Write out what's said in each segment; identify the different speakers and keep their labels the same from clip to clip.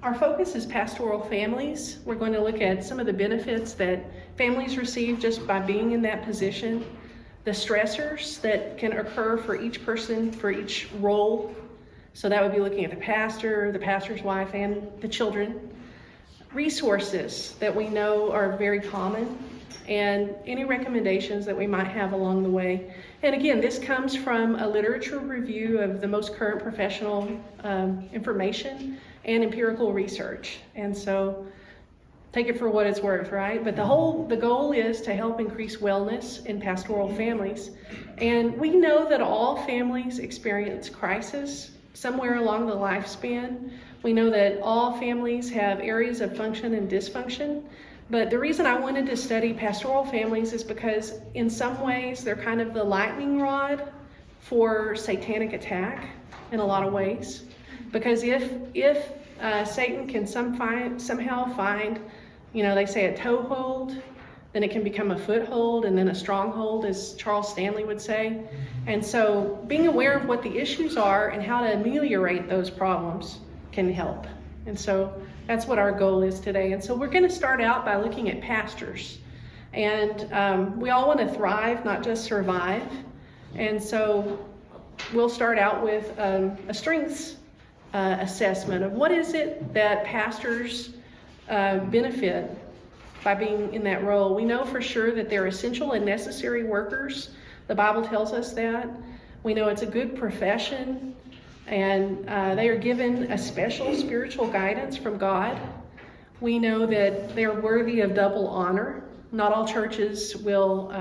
Speaker 1: Our focus is pastoral families. We're going to look at some of the benefits that families receive just by being in that position, the stressors that can occur for each person, for each role. So that would be looking at the pastor, the pastor's wife, and the children. Resources that we know are very common, and any recommendations that we might have along the way. And again, this comes from a literature review of the most current professional information and empirical research. And so take it for what it's worth, right? But the goal is to help increase wellness in pastoral families. And we know that all families experience crisis somewhere along the lifespan. We know that all families have areas of function and dysfunction. But the reason I wanted to study pastoral families is because in some ways they're kind of the lightning rod for satanic attack in a lot of ways. Because if Satan can somehow find, they say a toehold, then it can become a foothold, and then a stronghold, as Charles Stanley would say. And so being aware of what the issues are and how to ameliorate those problems can help. And so that's what our goal is today. And so we're going to start out by looking at pastors. And we all want to thrive, not just survive. And so we'll start out with a strengths assessment of what is it that pastors benefit by being in that role. We know for sure that they're essential and necessary workers. The Bible tells us that. We know it's a good profession, and they are given a special spiritual guidance from God. We know that they're worthy of double honor. Not all churches will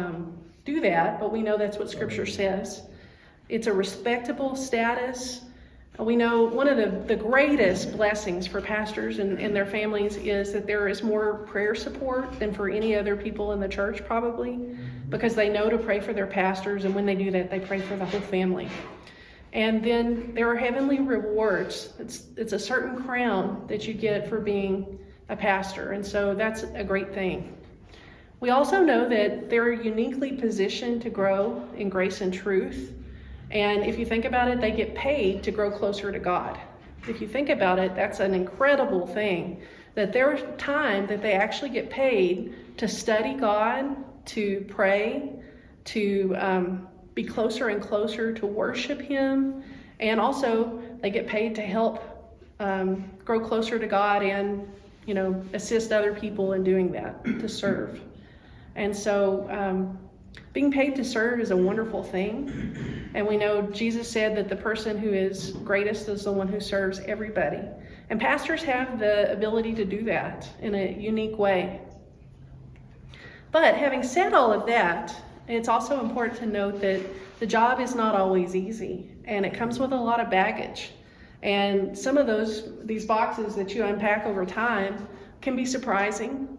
Speaker 1: do that, but we know that's what Scripture says. It's a respectable status. We know one of the greatest blessings for pastors and their families is that there is more prayer support than for any other people in the church, probably, because they know to pray for their pastors, and when they do that, they pray for the whole family. And then there are heavenly rewards. It's a certain crown that you get for being a pastor, and so that's a great thing. We also know that they're uniquely positioned to grow in grace and truth. And if you think about it, they get paid to grow closer to God. If you think about it, that's an incredible thing, that there's time that they actually get paid to study God, to pray, to be closer and closer to worship Him. And also they get paid to help grow closer to God and, assist other people in doing that, to serve. And so being paid to serve is a wonderful thing. And we know Jesus said that the person who is greatest is the one who serves everybody. And pastors have the ability to do that in a unique way. But having said all of that, it's also important to note that the job is not always easy, and it comes with a lot of baggage. And some of these boxes that you unpack over time can be surprising.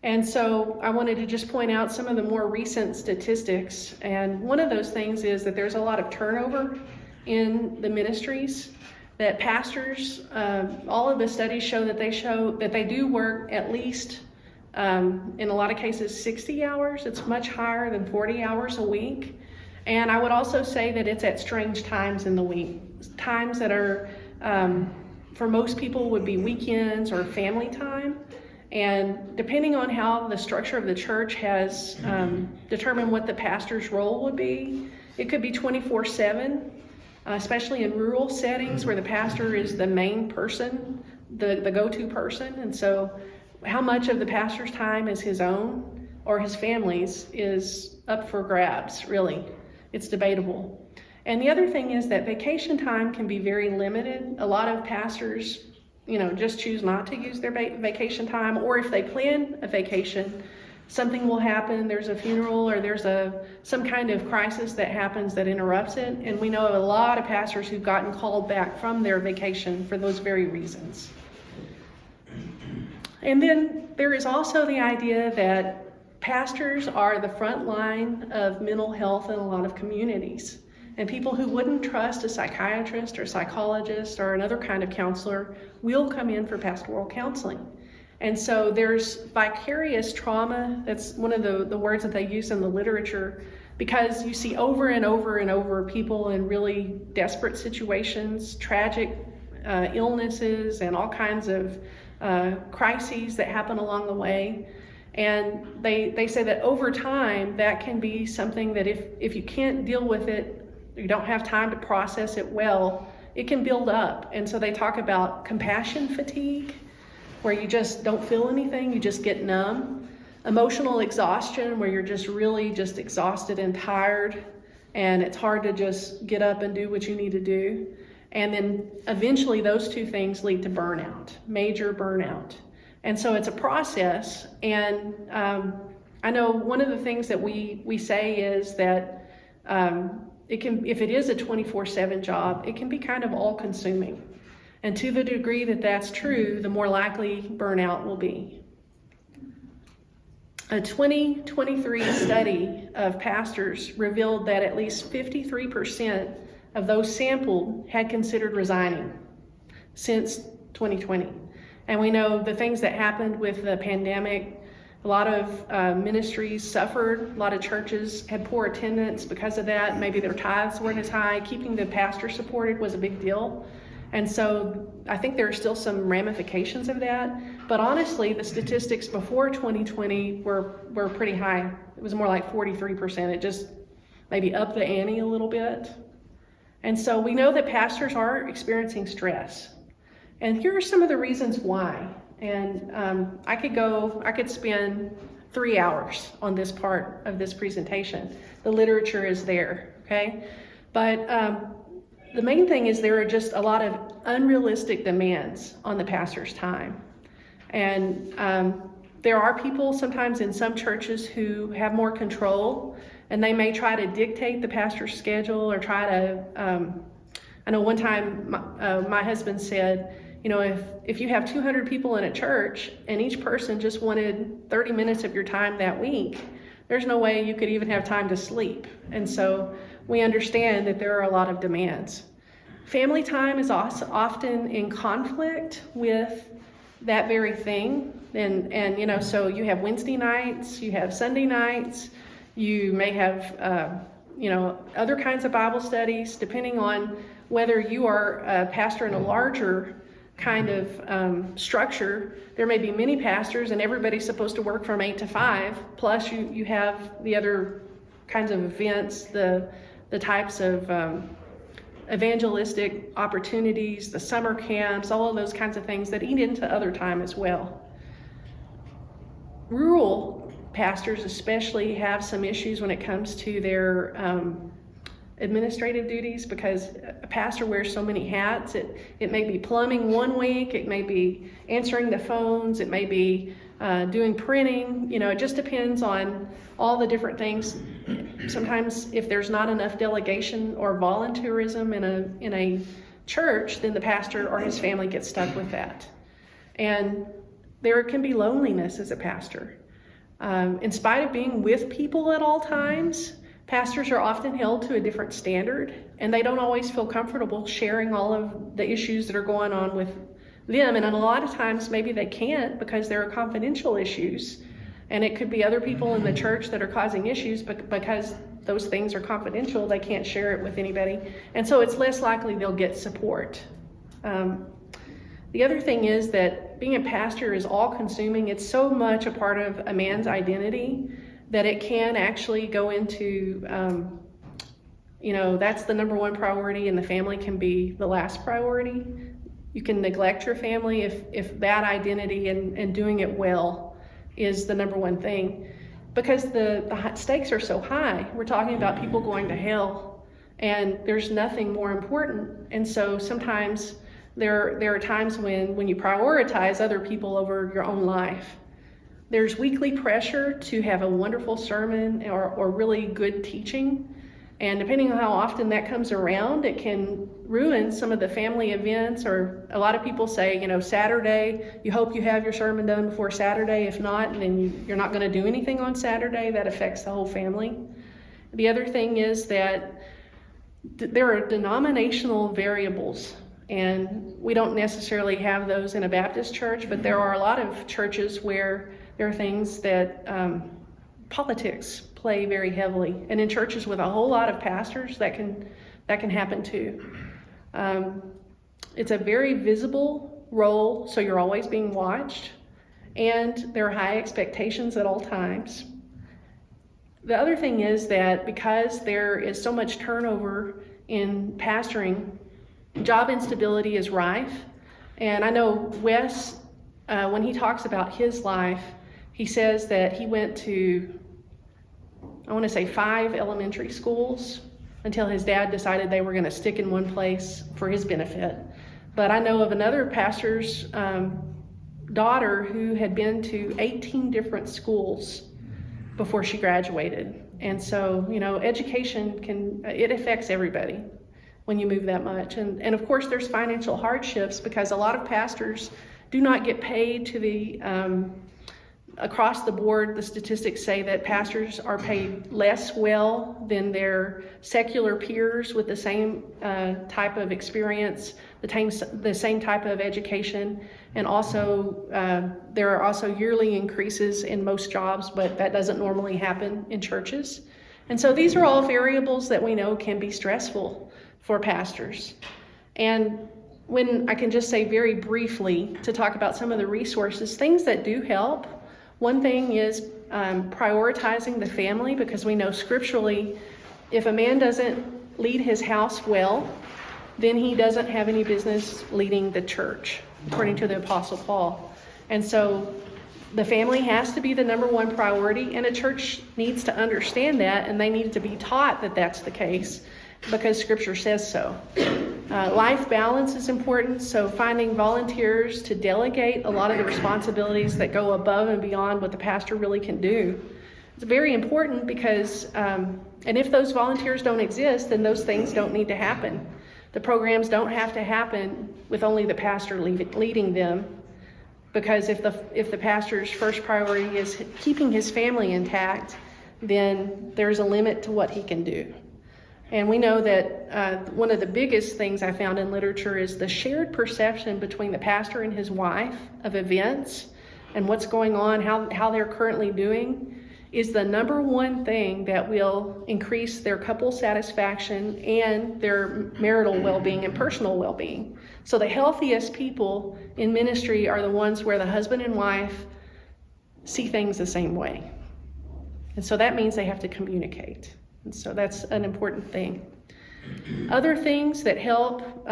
Speaker 1: And so I wanted to just point out some of the more recent statistics. And one of those things is that there's a lot of turnover in the ministries, that pastors, all of the studies show that they do work at least, in a lot of cases, 60 hours. It's much higher than 40 hours a week. And I would also say that it's at strange times in the week, times that are, for most people, would be weekends or family time. And depending on how the structure of the church has determined what the pastor's role would be, it could be 24/7, especially in rural settings where the pastor is the main person, the go-to person. And so how much of the pastor's time is his own or his family's is up for grabs, really. It's debatable. And the other thing is that vacation time can be very limited. A lot of pastors just choose not to use their vacation time, or if they plan a vacation, something will happen, there's a funeral or there's some kind of crisis that happens that interrupts it. And we know of a lot of pastors who've gotten called back from their vacation for those very reasons. And then there is also the idea that pastors are the front line of mental health in a lot of communities. And people who wouldn't trust a psychiatrist or psychologist or another kind of counselor will come in for pastoral counseling. And so there's vicarious trauma. That's one of the words that they use in the literature, because you see over and over and over people in really desperate situations, tragic illnesses and all kinds of crises that happen along the way. And they say that over time, that can be something that if you can't deal with it, you don't have time to process it well, it can build up. And so they talk about compassion fatigue, where you just don't feel anything, you just get numb. Emotional exhaustion, where you're just really just exhausted and tired, and it's hard to just get up and do what you need to do. And then eventually those two things lead to burnout, major burnout. And so it's a process. And I know one of the things that we say is that it can, if it is a 24/7 job, it can be kind of all consuming. And to the degree that that's true, the more likely burnout will be. A 2023 study of pastors revealed that at least 53% of those sampled had considered resigning since 2020. And we know the things that happened with the pandemic, a lot of ministries suffered, a lot of churches had poor attendance because of that. Maybe their tithes weren't as high. Keeping the pastor supported was a big deal. And so I think there are still some ramifications of that. But honestly, the statistics before 2020 were pretty high. It was more like 43%. It just maybe upped the ante a little bit. And so we know that pastors are experiencing stress. And here are some of the reasons why. And I could spend 3 hours on this part of this presentation. The literature is there, okay? But the main thing is there are just a lot of unrealistic demands on the pastor's time. And there are people sometimes in some churches who have more control, and they may try to dictate the pastor's schedule or try to, I know one time my husband said, you know, if you have 200 people in a church and each person just wanted 30 minutes of your time that week, there's no way you could even have time to sleep. And so we understand that there are a lot of demands. Family time is also often in conflict with that very thing. And you know, so you have Wednesday nights, you have Sunday nights, you may have, you know, other kinds of Bible studies, depending on whether you are a pastor in a larger kind of structure. There may be many pastors and everybody's supposed to work from 8 to 5, plus you have the other kinds of events, the types of evangelistic opportunities, the summer camps, all of those kinds of things that eat into other time as well. Rural pastors especially have some issues when it comes to their administrative duties, because a pastor wears so many hats. It may be plumbing one week, it may be answering the phones, it may be doing printing. You know, it just depends on all the different things. Sometimes if there's not enough delegation or volunteerism in a church, then the pastor or his family gets stuck with that. And there can be loneliness as a pastor. In spite of being with people at all times, pastors are often held to a different standard, and they don't always feel comfortable sharing all of the issues that are going on with them. And a lot of times maybe they can't because there are confidential issues. And it could be other people in the church that are causing issues, but because those things are confidential, they can't share it with anybody. And so it's less likely they'll get support. The other thing is that being a pastor is all consuming. It's so much a part of a man's identity that it can actually go into, you know, that's the number one priority, and the family can be the last priority. You can neglect your family if that identity and doing it well is the number one thing, because the stakes are so high. We're talking about people going to hell, and there's nothing more important. And so sometimes there are times when you prioritize other people over your own life. There's weekly pressure to have a wonderful sermon or really good teaching. And depending on how often that comes around, it can ruin some of the family events. Or a lot of people say, you know, Saturday, you hope you have your sermon done before Saturday. If not, then you're not going to do anything on Saturday. That affects the whole family. The other thing is that there are denominational variables, and we don't necessarily have those in a Baptist church, but there are a lot of churches where there are things that politics play very heavily, and in churches with a whole lot of pastors, that can happen too. It's a very visible role, so you're always being watched, and there are high expectations at all times. The other thing is that because there is so much turnover in pastoring, job instability is rife. And I know Wes, when he talks about his life, he says that he went to, I want to say 5 elementary schools until his dad decided they were going to stick in one place for his benefit. But I know of another pastor's daughter who had been to 18 different schools before she graduated. And so, education it affects everybody when you move that much. And of course there's financial hardships because a lot of pastors do not get paid to the, across the board, the statistics say that pastors are paid less well than their secular peers with the same type of experience, the same type of education. And also, there are also yearly increases in most jobs, but that doesn't normally happen in churches. And so these are all variables that we know can be stressful for pastors. And when I can just say very briefly to talk about some of the resources, things that do help. One thing is prioritizing the family, because we know scripturally, if a man doesn't lead his house well, then he doesn't have any business leading the church, according to the Apostle Paul. And so the family has to be the number one priority, and a church needs to understand that, and they need to be taught that that's the case because Scripture says so. Life balance is important, so finding volunteers to delegate a lot of the responsibilities that go above and beyond what the pastor really can do. It's very important because, and if those volunteers don't exist, then those things don't need to happen. The programs don't have to happen with only the pastor leading them, because if the pastor's first priority is keeping his family intact, then there's a limit to what he can do. And we know that one of the biggest things I found in literature is the shared perception between the pastor and his wife of events and what's going on, how they're currently doing, is the number one thing that will increase their couple satisfaction and their marital well-being and personal well-being. So the healthiest people in ministry are the ones where the husband and wife see things the same way. And so that means they have to communicate. And so that's an important thing. Other things that help,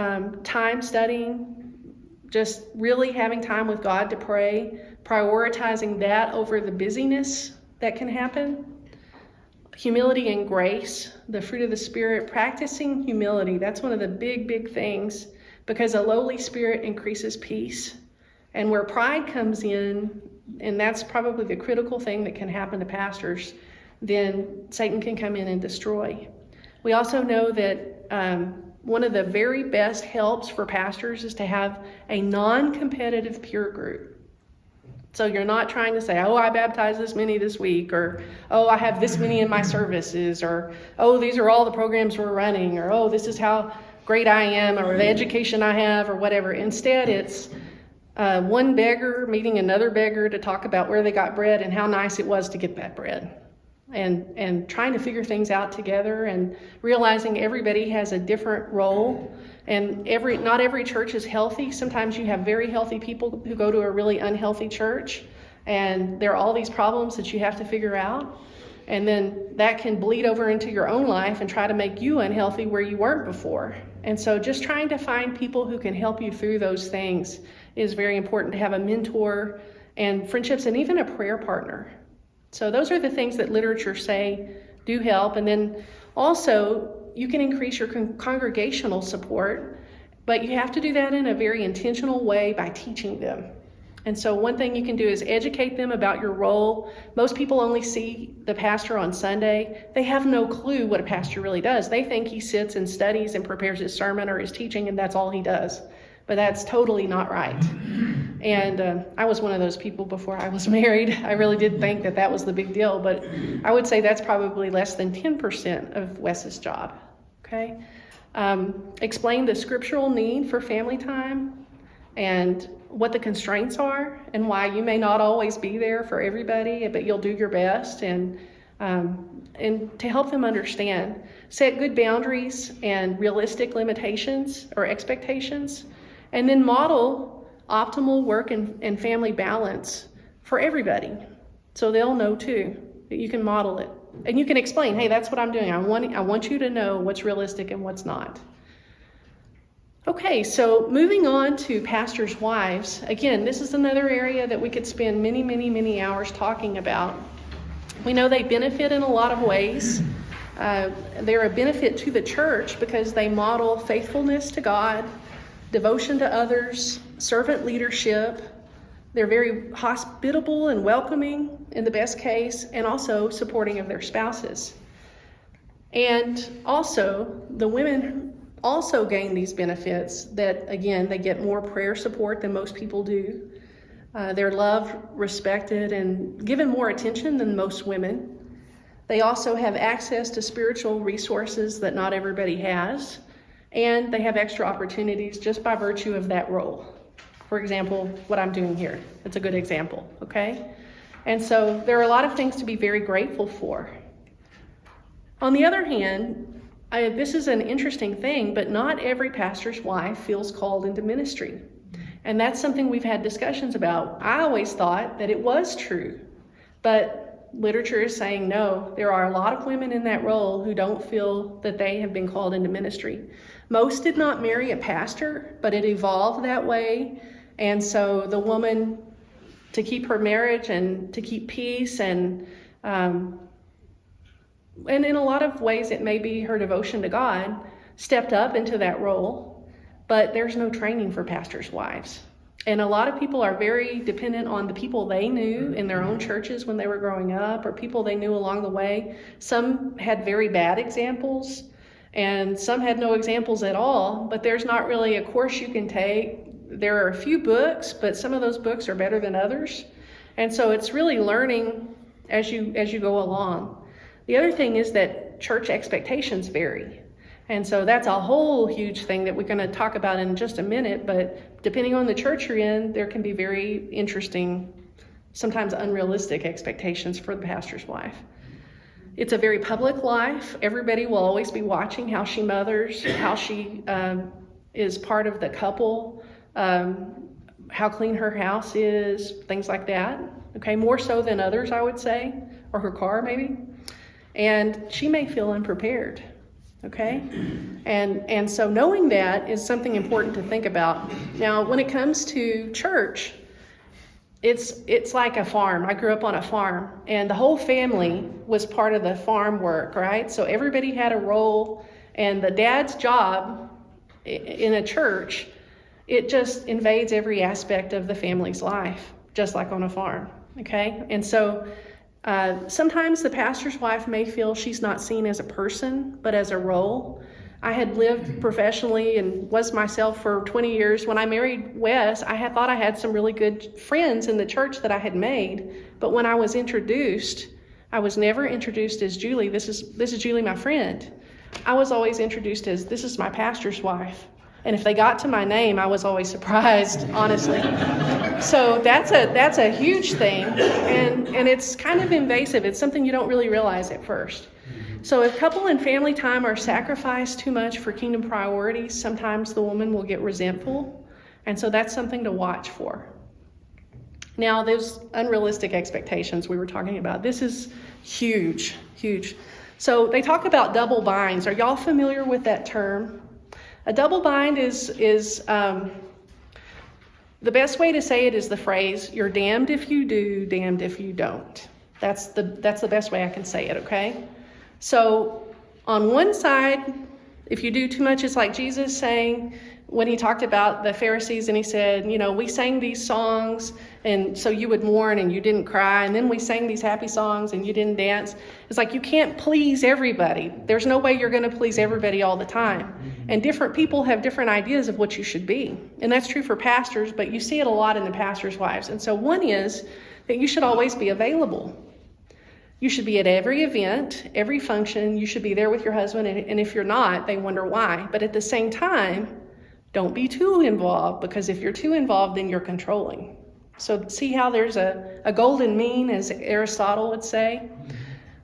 Speaker 1: time studying, just really having time with God to pray, prioritizing that over the busyness that can happen. Humility and grace, the fruit of the Spirit, practicing humility. That's one of the big things, because a lowly spirit increases peace. And where pride comes in, and that's probably the critical thing that can happen to pastors, then Satan can come in and destroy. We also know that one of the very best helps for pastors is to have a non-competitive peer group. So you're not trying to say, oh, I baptized this many this week, or, oh, I have this many in my services, or, oh, these are all the programs we're running, or, oh, this is how great I am, or the education I have, or whatever. Instead, it's one beggar meeting another beggar to talk about where they got bread and how nice it was to get that bread. And trying to figure things out together, and realizing everybody has a different role, and not every church is healthy. Sometimes you have very healthy people who go to a really unhealthy church, and there are all these problems that you have to figure out, and then that can bleed over into your own life and try to make you unhealthy where you weren't before. And so just trying to find people who can help you through those things is very important, to have a mentor and friendships and even a prayer partner. So those are the things that literature say do help. And then also you can increase your congregational support, but you have to do that in a very intentional way by teaching them. And so one thing you can do is educate them about your role. Most people only see the pastor on Sunday. They have no clue what a pastor really does. They think he sits and studies and prepares his sermon or his teaching, and that's all he does. But that's totally not right. And I was one of those people before I was married. I really did think that was the big deal, but I would say that's probably less than 10% of Wes's job, okay? Explain the scriptural need for family time and what the constraints are and why you may not always be there for everybody, but you'll do your best, and to help them understand. Set good boundaries and realistic limitations or expectations. And then model optimal work and family balance for everybody. So they'll know too that you can model it. And you can explain, hey, that's what I'm doing. I want you to know what's realistic and what's not. Okay, so moving on to pastors' wives. Again, this is another area that we could spend many, many, many hours talking about. We know they benefit in a lot of ways. They're a benefit to the church because they model faithfulness to God, devotion to others, servant leadership. They're very hospitable and welcoming in the best case, and also supporting of their spouses. And also, the women also gain these benefits that, again, they get more prayer support than most people do. They're loved, respected, and given more attention than most women. They also have access to spiritual resources that not everybody has, and they have extra opportunities just by virtue of that role. For example, what I'm doing here. It's a good example, okay? And so there are a lot of things to be very grateful for. On the other hand, this is an interesting thing, but not every pastor's wife feels called into ministry. And that's something we've had discussions about. I always thought that it was true, but literature is saying no. There are a lot of women in that role who don't feel that they have been called into ministry. Most did not marry a pastor, but it evolved that way. And so the woman, to keep her marriage and to keep peace, and in a lot of ways it may be her devotion to God, stepped up into that role. But there's no training for pastors' wives. And a lot of people are very dependent on the people they knew in their own churches when they were growing up, or people they knew along the way. Some had very bad examples, and some had no examples at all, but there's not really a course you can take. There are a few books, but some of those books are better than others. And so it's really learning as you go along. The other thing is that church expectations vary. And so that's a whole huge thing that we're going to talk about in just a minute, but depending on the church you're in, there can be very interesting, sometimes unrealistic expectations for the pastor's wife. It's a very public life. Everybody will always be watching how she mothers, how she is part of the couple, how clean her house is, things like that. Okay, more so than others, I would say, or her car maybe. And she may feel unprepared. Okay, and so knowing that is something important to think about. Now, when it comes to church, it's like a farm. I grew up on a farm, and the whole family was part of the farm work, right? So everybody had a role, and the dad's job in a church, it just invades every aspect of the family's life, just like on a farm. Okay, and so sometimes the pastor's wife may feel she's not seen as a person, but as a role. I had lived professionally and was myself for 20 years. When I married Wes, I thought I had some really good friends in the church that I had made. But when I was introduced, I was never introduced as Julie. This is Julie, my friend. I was always introduced as, this is my pastor's wife. And if they got to my name, I was always surprised, honestly. So that's a huge thing, and it's kind of invasive. It's something you don't really realize at first. So if couple and family time are sacrificed too much for kingdom priorities, sometimes the woman will get resentful, and so that's something to watch for. Now, those unrealistic expectations we were talking about, this is huge, huge. So they talk about double binds. Are y'all familiar with that term? A double bind is the best way to say it is the phrase, you're damned if you do, damned if you don't. That's the best way I can say it, okay? So on one side, if you do too much, it's like Jesus saying when he talked about the Pharisees and he said, we sang these songs and so you would mourn and you didn't cry, and then we sang these happy songs and you didn't dance. It's like you can't please everybody. There's no way you're going to please everybody all the time. And different people have different ideas of what you should be. And that's true for pastors, but you see it a lot in the pastors' wives. And so one is that you should always be available. You should be at every event, every function. You should be there with your husband. And if you're not, they wonder why. But at the same time, don't be too involved, because if you're too involved, then you're controlling. So see how there's a golden mean, as Aristotle would say.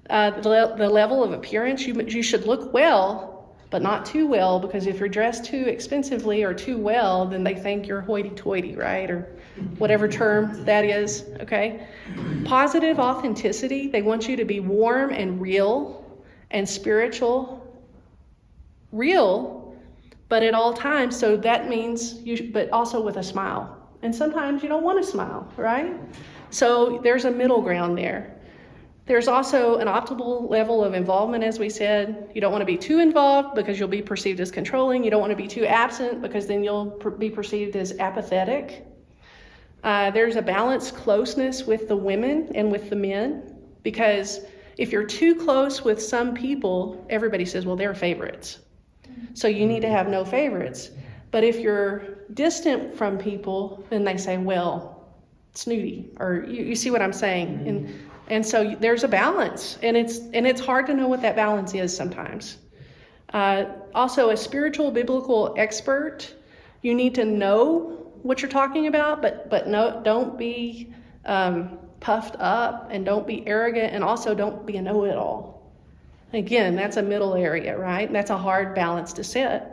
Speaker 1: The level of appearance, you should look well, but not too well, because if you're dressed too expensively or too well, then they think you're hoity-toity, right? Or whatever term that is, okay? Positive authenticity, they want you to be warm and real and spiritual. Real, but at all times, so that means but also with a smile. And sometimes you don't want to smile, right? So there's a middle ground there. There's also an optimal level of involvement, as we said. You don't want to be too involved because you'll be perceived as controlling. You don't want to be too absent because then you'll be perceived as apathetic. There's a balanced closeness with the women and with the men, because if you're too close with some people, everybody says, well, they're favorites. So you need to have no favorites. But if you're distant from people, then they say, well, snooty, or you see what I'm saying? And so there's a balance, and it's hard to know what that balance is sometimes. Also, a spiritual biblical expert, you need to know what you're talking about, but no, don't be puffed up, and don't be arrogant, and also don't be a know-it-all. Again, that's a middle area, right? That's a hard balance to set.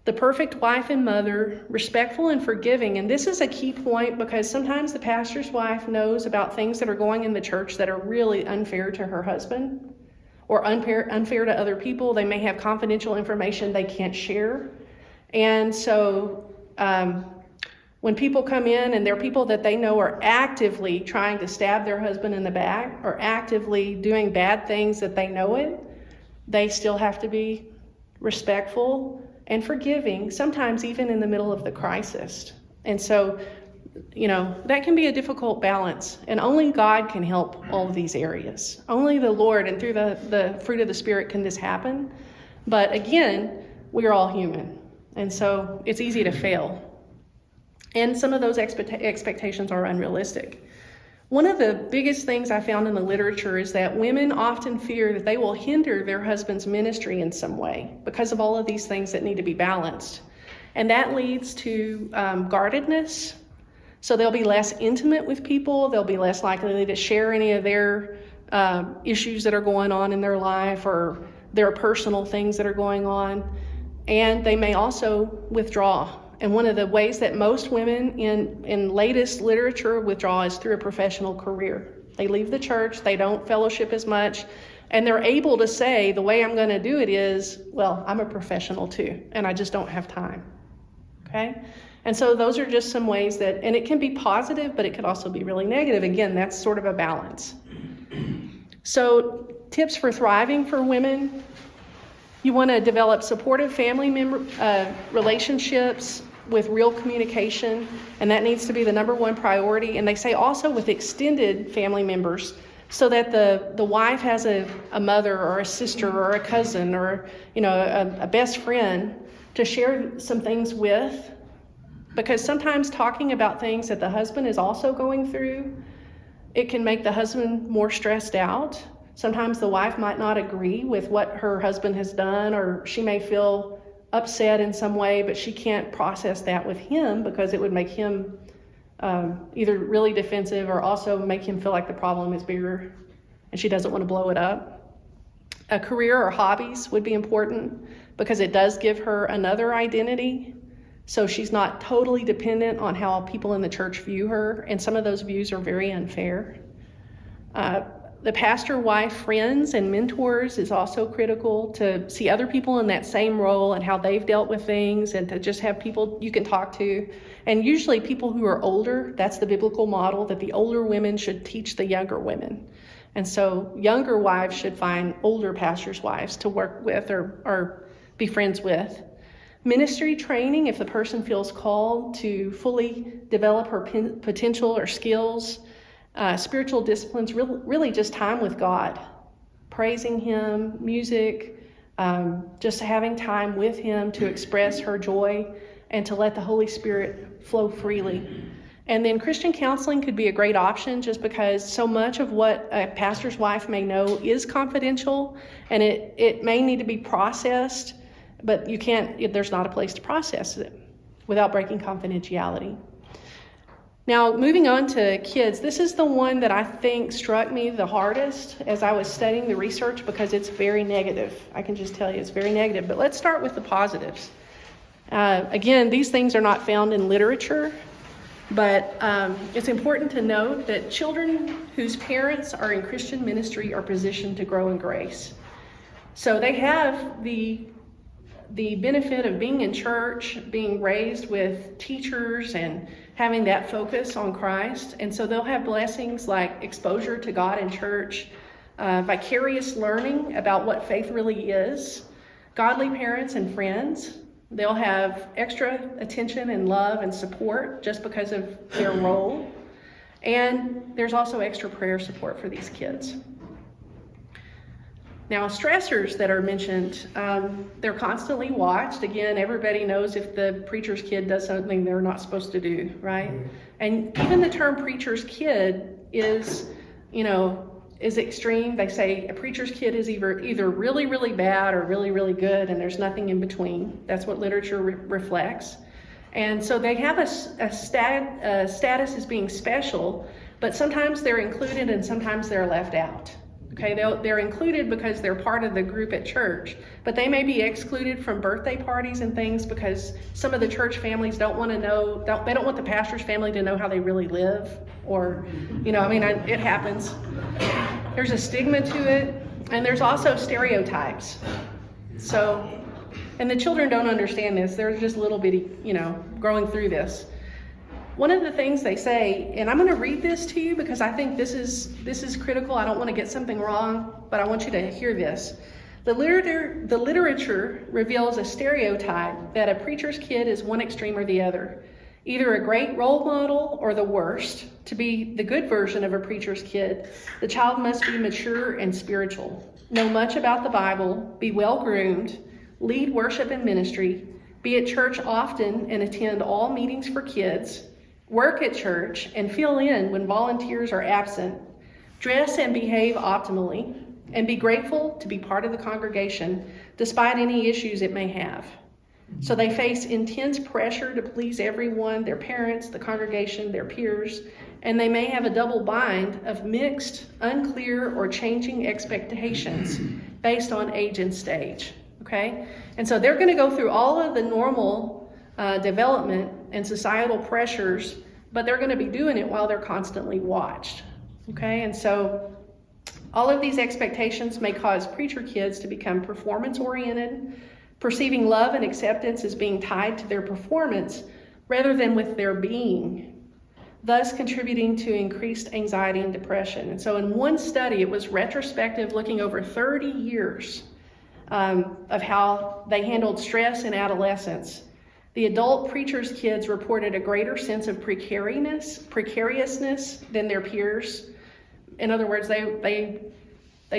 Speaker 1: The perfect wife and mother, respectful and forgiving. And this is a key point, because sometimes the pastor's wife knows about things that are going in the church that are really unfair to her husband, or unfair to other people. They may have confidential information they can't share. And so when people come in and they're people that they know are actively trying to stab their husband in the back, or actively doing bad things that they know it, they still have to be respectful and forgiving, sometimes even in the middle of the crisis. And so, that can be a difficult balance, and only God can help all of these areas. Only the Lord, and through the fruit of the Spirit, can this happen. But again, we are all human, and so it's easy to fail. And some of those expectations are unrealistic. One of the biggest things I found in the literature is that women often fear that they will hinder their husband's ministry in some way because of all of these things that need to be balanced. And that leads to guardedness. So they'll be less intimate with people. They'll be less likely to share any of their issues that are going on in their life, or their personal things that are going on. And they may also withdraw. And one of the ways that most women in latest literature withdraw is through a professional career. They leave the church, they don't fellowship as much, and they're able to say, the way I'm going to do it is, well, I'm a professional too, and I just don't have time. Okay? And so those are just some ways that, and it can be positive, but it could also be really negative. Again, that's sort of a balance. So tips for thriving for women: you want to develop supportive family relationships with real communication, and that needs to be the number one priority. And they say also with extended family members, so that the wife has a mother or a sister or a cousin or a best friend to share some things with, because sometimes talking about things that the husband is also going through, it can make the husband more stressed out. Sometimes the wife might not agree with what her husband has done, or she may feel upset in some way, but she can't process that with him because it would make him either really defensive or also make him feel like the problem is bigger and she doesn't want to blow it up. A career or hobbies would be important because it does give her another identity. So she's not totally dependent on how people in the church view her, and some of those views are very unfair. The pastor-wife friends and mentors is also critical, to see other people in that same role and how they've dealt with things, and to just have people you can talk to. And usually people who are older, that's the biblical model, that the older women should teach the younger women. And so younger wives should find older pastors' wives to work with or be friends with. Ministry training, if the person feels called to fully develop her potential or skills. Spiritual disciplines, really just time with God, praising Him, music, just having time with Him to express her joy and to let the Holy Spirit flow freely. And then Christian counseling could be a great option, just because so much of what a pastor's wife may know is confidential, and it may need to be processed, but there's not a place to process it without breaking confidentiality. Now, moving on to kids, this is the one that I think struck me the hardest as I was studying the research because it's very negative. I can just tell you it's very negative. But let's start with the positives. Again, these things are not found in literature, but it's important to note that children whose parents are in Christian ministry are positioned to grow in grace. So they have the benefit of being in church, being raised with teachers and having that focus on Christ. And so they'll have blessings like exposure to God in church, vicarious learning about what faith really is, godly parents and friends. They'll have extra attention and love and support just because of their role. And there's also extra prayer support for these kids. Now, stressors that are mentioned, they're constantly watched. Again, everybody knows if the preacher's kid does something they're not supposed to do, right? And even the term preacher's kid is extreme. They say a preacher's kid is either really, really bad or really, really good, and there's nothing in between. That's what literature reflects. And so they have a status as being special, but sometimes they're included and sometimes they're left out. Okay, they're included because they're part of the group at church, but they may be excluded from birthday parties and things because some of the church families don't want to know, they don't want the pastor's family to know how they really live, or, it happens. There's a stigma to it, and there's also stereotypes. So, and the children don't understand this. They're just little bitty, growing through this. One of the things they say, and I'm going to read this to you because I think this is critical. I don't want to get something wrong, but I want you to hear this. The literature reveals a stereotype that a preacher's kid is one extreme or the other, either a great role model or the worst. To be the good version of a preacher's kid, the child must be mature and spiritual, know much about the Bible, be well-groomed, lead worship and ministry, be at church often and attend all meetings for kids, work at church and fill in when volunteers are absent, dress and behave optimally, and be grateful to be part of the congregation despite any issues it may have. So they face intense pressure to please everyone, their parents, the congregation, their peers, and they may have a double bind of mixed, unclear, or changing expectations based on age and stage, okay? And so they're going to go through all of the normal development and societal pressures, but they're going to be doing it while they're constantly watched. Okay, and so all of these expectations may cause preacher kids to become performance-oriented, perceiving love and acceptance as being tied to their performance rather than with their being, thus contributing to increased anxiety and depression. And so in one study, it was retrospective, looking over 30 years of how they handled stress in adolescence. The adult preacher's kids reported a greater sense of precariousness than their peers. In other words, they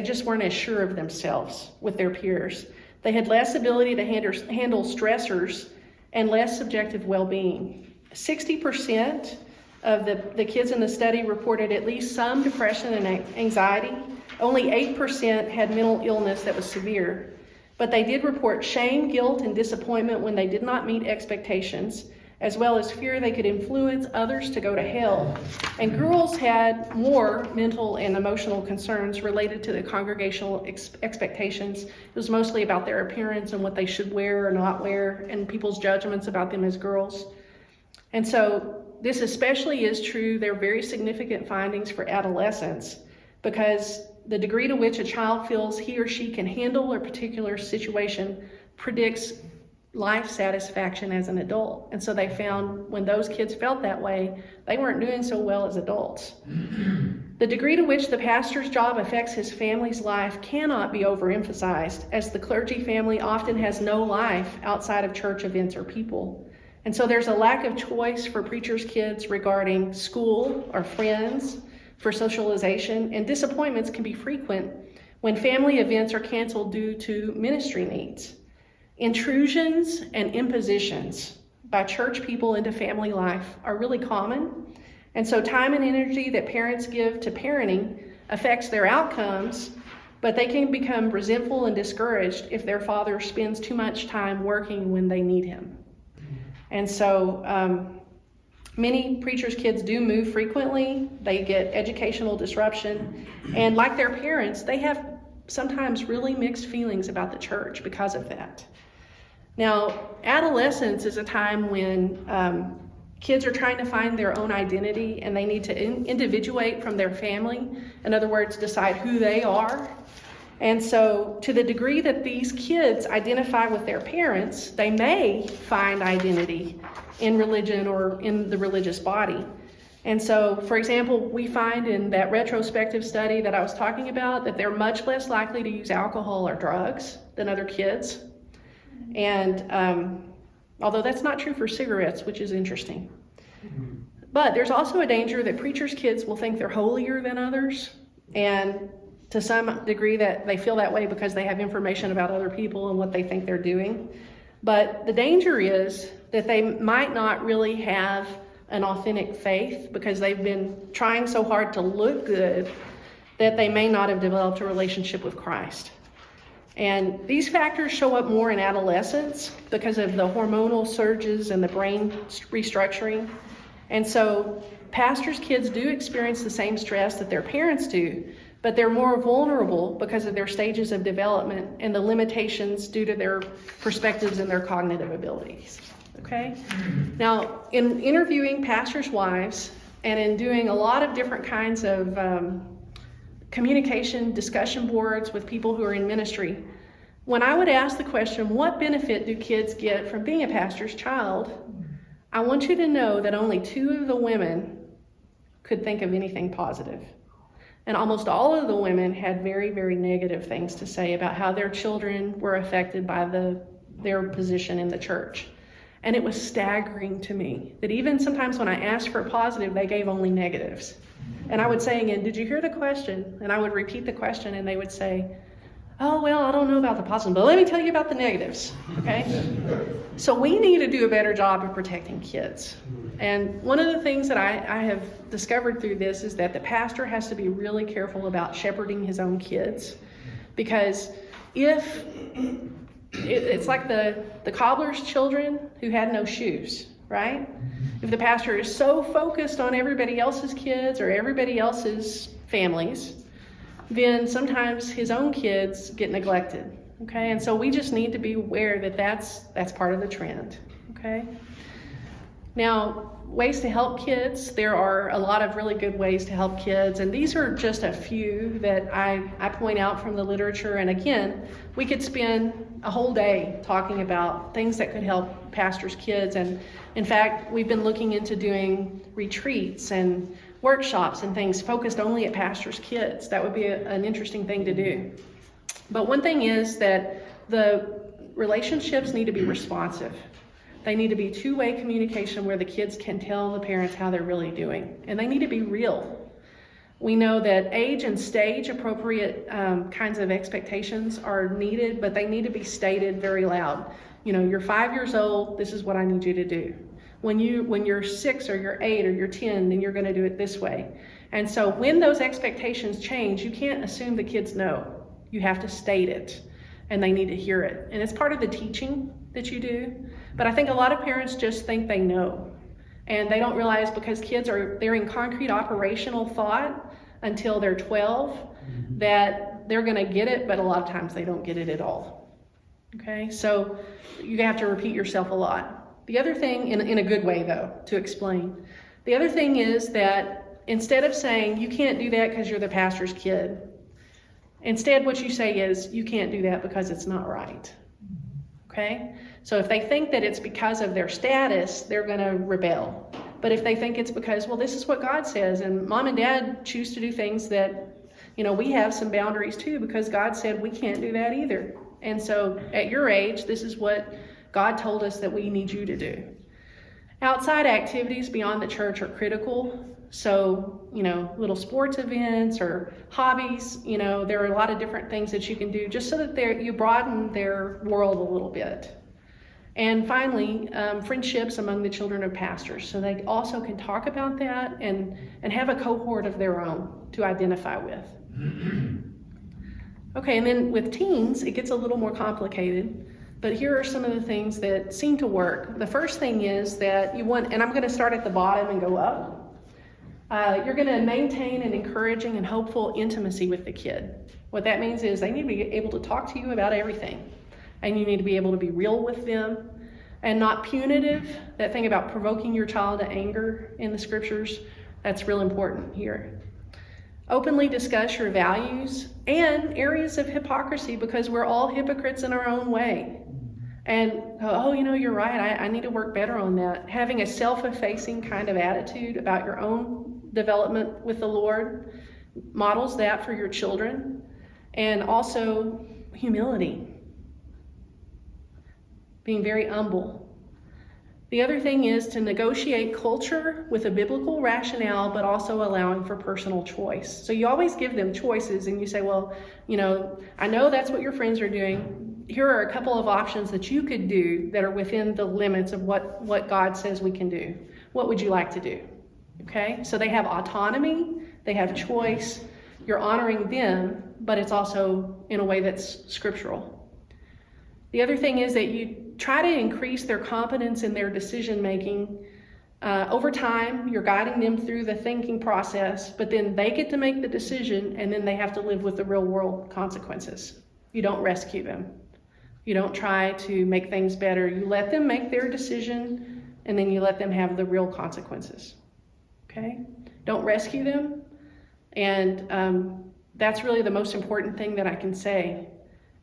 Speaker 1: just weren't as sure of themselves with their peers. They had less ability to handle stressors and less subjective well-being. 60% of the kids in the study reported at least some depression and anxiety. Only 8% had mental illness that was severe. But they did report shame, guilt, and disappointment when they did not meet expectations, as well as fear they could influence others to go to hell. And girls had more mental and emotional concerns related to the congregational expectations. It was mostly about their appearance and what they should wear or not wear, and people's judgments about them as girls. And so this especially is true. There are very significant findings for adolescents because the degree to which a child feels he or she can handle a particular situation predicts life satisfaction as an adult. And so they found when those kids felt that way, they weren't doing so well as adults. The degree to which the pastor's job affects his family's life cannot be overemphasized, as the clergy family often has no life outside of church events or people. And so there's a lack of choice for preachers' kids regarding school or friends, for socialization, and disappointments can be frequent when family events are canceled due to ministry needs. Intrusions and impositions by church people into family life are really common, and so time and energy that parents give to parenting affects their outcomes, but they can become resentful and discouraged if their father spends too much time working when they need him. And so Many preachers' kids do move frequently. They get educational disruption. And like their parents, they have sometimes really mixed feelings about the church because of that. Now, adolescence is a time when kids are trying to find their own identity, and they need to individuate from their family. In other words, decide who they are. And so to the degree that these kids identify with their parents, they may find identity in religion or in the religious body. And so, for example, we find in that retrospective study that I was talking about that they're much less likely to use alcohol or drugs than other kids. And although that's not true for cigarettes, which is interesting. But there's also a danger that preachers' kids will think they're holier than others, and to some degree that they feel that way because they have information about other people and what they think they're doing. But the danger is that they might not really have an authentic faith because they've been trying so hard to look good that they may not have developed a relationship with Christ. And these factors show up more in adolescence because of the hormonal surges and the brain restructuring. And so pastors' kids do experience the same stress that their parents do, but they're more vulnerable because of their stages of development and the limitations due to their perspectives and their cognitive abilities. Okay? Now, in interviewing pastors' wives and in doing a lot of different kinds of communication discussion boards with people who are in ministry, when I would ask the question, what benefit do kids get from being a pastor's child? I want you to know that only 2 of the women could think of anything positive. And almost all of the women had very, very negative things to say about how their children were affected by their position in the church. And it was staggering to me that even sometimes when I asked for a positive, they gave only negatives. And I would say again, did you hear the question? And I would repeat the question, and they would say, oh, well, I don't know about the positive, but let me tell you about the negatives, okay? So we need to do a better job of protecting kids. And one of the things that I have discovered through this is that the pastor has to be really careful about shepherding his own kids, because if it's like the cobbler's children who had no shoes, right? If the pastor is so focused on everybody else's kids or everybody else's families, then sometimes his own kids get neglected, okay? And so we just need to be aware that that's part of the trend, okay? Now, ways to help kids, there are a lot of really good ways to help kids, and these are just a few that I point out from the literature. And again, we could spend a whole day talking about things that could help pastors' kids. And in fact, we've been looking into doing retreats and workshops and things focused only at pastors' kids. That would be an interesting thing to do. But one thing is that the relationships need to be responsive. They need to be two-way communication where the kids can tell the parents how they're really doing. And they need to be real. We know that age and stage appropriate kinds of expectations are needed, but they need to be stated very loud. You know, you're 5 years old, this is what I need you to do. When you're 6 or you're 8 or you're 10, then you're going to do it this way. And so when those expectations change, you can't assume the kids know. You have to state it, and they need to hear it. And it's part of the teaching that you do. But I think a lot of parents just think they know. And they don't realize, because they're in concrete operational thought until they're 12, that they're going to get it, but a lot of times they don't get it at all. Okay, so you have to repeat yourself a lot. The other thing, in a good way though, to explain, the other thing is that instead of saying, you can't do that because you're the pastor's kid, instead what you say is, you can't do that because it's not right. Okay? So if they think that it's because of their status, they're going to rebel. But if they think it's because, well, this is what God says, and mom and dad choose to do things that, you know, we have some boundaries too, because God said we can't do that either. And so at your age, this is what God told us that we need you to do. Outside activities beyond the church are critical. So, you know, little sports events or hobbies, you know, there are a lot of different things that you can do just so that you broaden their world a little bit. And finally, friendships among the children of pastors. So they also can talk about that and have a cohort of their own to identify with. Okay, and then with teens, it gets a little more complicated. But here are some of the things that seem to work. The first thing is that you want, and I'm going to start at the bottom and go up. You're going to maintain an encouraging and hopeful intimacy with the kid. What that means is they need to be able to talk to you about everything. And you need to be able to be real with them and not punitive. That thing about provoking your child to anger in the scriptures, that's real important here. Openly discuss your values and areas of hypocrisy, because we're all hypocrites in our own way. And, you're right, I need to work better on that. Having a self-effacing kind of attitude about your own development with the Lord models that for your children. And also humility. Being very humble. The other thing is to negotiate culture with a biblical rationale, but also allowing for personal choice. So you always give them choices and you say, well, I know that's what your friends are doing. Here are a couple of options that you could do that are within the limits of what God says we can do. What would you like to do? Okay, so they have autonomy, they have choice. You're honoring them, but it's also in a way that's scriptural. The other thing is that you try to increase their competence in their decision making. Over time, you're guiding them through the thinking process, but then they get to make the decision, and then they have to live with the real world consequences. You don't rescue them. You don't try to make things better. You let them make their decision, and then you let them have the real consequences. Okay? Don't rescue them. And that's really the most important thing that I can say.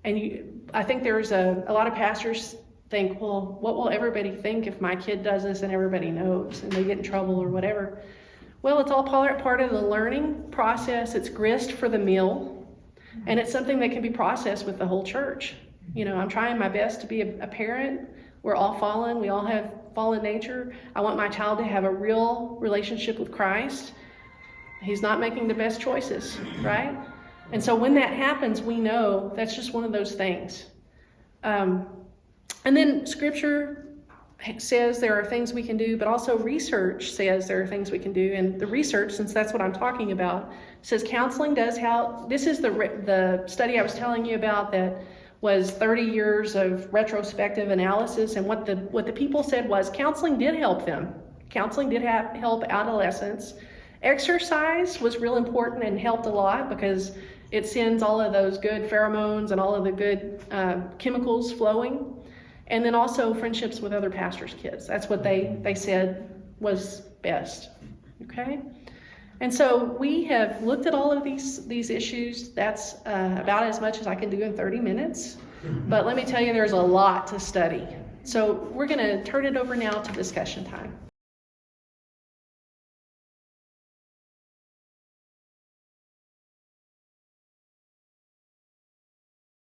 Speaker 1: And I think there's a lot of pastors think, well, what will everybody think if my kid does this and everybody knows and they get in trouble or whatever? Well, it's all part of the learning process. It's grist for the mill, and it's something that can be processed with the whole church. I'm trying my best to be a parent. We're all fallen. We all have fallen nature. I want my child to have a real relationship with Christ. He's not making the best choices, right? And so when that happens, we know that's just one of those things. And then scripture says there are things we can do, but also research says there are things we can do. And the research, since that's what I'm talking about, says counseling does help. This is the study I was telling you about that was 30 years of retrospective analysis. And what the people said was counseling did help them. Counseling did help adolescents. Exercise was real important and helped a lot because it sends all of those good pheromones and all of the good chemicals flowing. And then also friendships with other pastors' kids. That's what they said was best. Okay? And so we have looked at all of these issues. That's about as much as I can do in 30 minutes. But let me tell you, there's a lot to study. So we're going to turn it over now to discussion time.